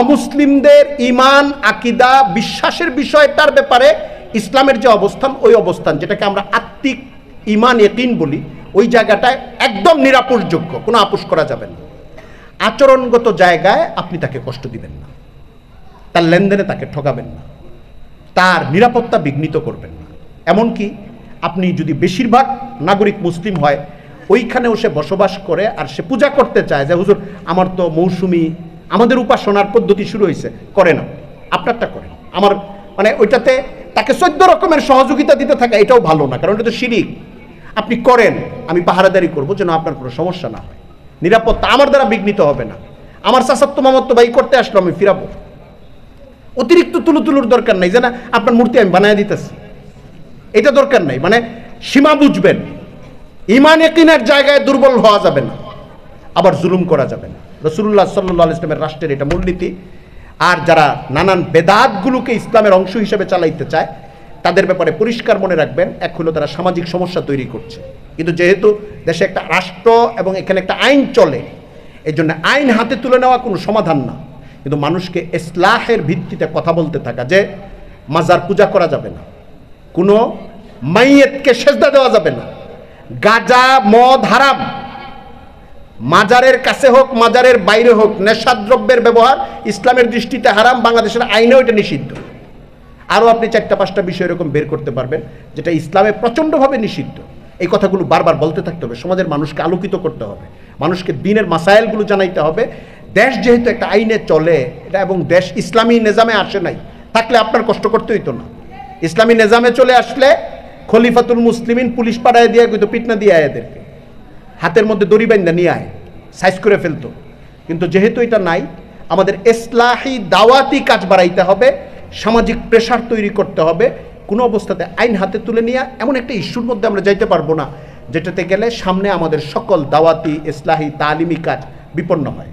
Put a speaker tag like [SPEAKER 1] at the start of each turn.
[SPEAKER 1] অমুসলিমদের ঈমান, আকীদা, বিশ্বাসের বিষয়টার ব্যাপারে ইসলামের যে অবস্থান, ওই অবস্থান যেটাকে আমরা আত্মিক ঈমান ইয়াকিন বলি, ওই জায়গাটায় একদম নিরাপদযোগ্য, কোনো আপোষ করা যাবে না। আচরণগত জায়গায় আপনি তাকে কষ্ট দিবেন না, তার লেনদেনে তাকে ঠকাবেন না, তার নিরাপত্তা বিঘ্নিত করবেন না। এমনকি আপনি যদি বেশিরভাগ নাগরিক মুসলিম হয়, ওইখানেও সে বসবাস করে আর সে পূজা করতে চায় যে হুজুর আমার তো মৌসুমি, আমাদের উপাসনার পদ্ধতি শুরু হয়েছে, করে না, আপনারটা করেন। আমার মানে ওইটাতে তাকে 14 রকমের সহযোগিতা দিতে থাকা এটাও ভালো না, কারণ এটা তো শিরিক। আপনি করেন, আমি পাহারাদারি করবো যেন আপনার কোনো সমস্যা না হয়, নিরাপত্তা আমার দ্বারা বিঘ্নিত হবে না। আমার চাচাতো মামাতো ভাই করতে আসলো, আমি ফিরাবো। অতিরিক্ত তুলুর দরকার নাই যে না আপনার মূর্তি আমি বানায় দিতেছি, এটা দরকার নাই। মানে সীমা বুঝবেন, ঈমান ইয়াকিনের জায়গায় দুর্বল হওয়া যাবে না, আবার জুলুম করা যাবে না। রাসূলুল্লাহ সাল্লাল্লাহু আলাইহি ওয়াসাল্লামের রাষ্ট্রের এটা মূলনীতি। আর যারা নানান বেদাতগুলোকে ইসলামের অংশ হিসেবে চালাইতে চায়, তাদের ব্যাপারে পরিষ্কার মনে রাখবেন, এক হলো তারা সামাজিক সমস্যা তৈরি করছে। কিন্তু যেহেতু দেশে একটা রাষ্ট্র এবং এখানে একটা আইন চলে, এই জন্য আইন হাতে তুলে নেওয়া কোনো সমাধান না, কিন্তু মানুষকে ইসলাহের ভিত্তিতে কথা বলতে থাকা, যে মাজার পূজা করা যাবে না, কোনো মাইয়েতকে সেজদা দেওয়া যাবে না, গাঁজা মদ হারাম, মাজারের কাছে হোক মাজারের বাইরে হোক নেশাদ্রব্যের ব্যবহার ইসলামের দৃষ্টিতে হারাম, বাংলাদেশের আইনেও এটা নিষিদ্ধ। আরও আপনি 4-5টা বিষয় এরকম বের করতে পারবেন যেটা ইসলামে প্রচণ্ডভাবে নিষিদ্ধ। এই কথাগুলো বারবার বলতে থাকতে হবে, সমাজের মানুষকে আলোকিত করতে হবে, মানুষকে দ্বীনের মাসাইলগুলো জানাইতে হবে। দেশ যেহেতু একটা আইনে চলে এটা, এবং দেশ ইসলামী নিজামে আসে নাই, থাকলে আপনার কষ্ট করতে হইতো না। ইসলামী নিজামে চলে আসলে খলিফাতুল মুসলিমিন পুলিশ পাড়ায় দিয়ে কিন্তু পিটনা দিয়ে এদেরকে হাতের মধ্যে দড়ি বাইন্দা নিয়ে আয় সাইজ করে ফেলতো। কিন্তু যেহেতু এটা নাই, আমাদের ইসলাহি দাওয়াতি কাজ বাড়াইতে হবে, সামাজিক প্রেশার তৈরি করতে হবে। কোনো অবস্থাতে আইন হাতে তুলে নিয়ে এমন একটা ইস্যুর মধ্যে আমরা যাইতে পারবো না যেটাতে গেলে সামনে আমাদের সকল দাওয়াতি ইসলাহি তালিমি কাজ বিপন্ন হয়।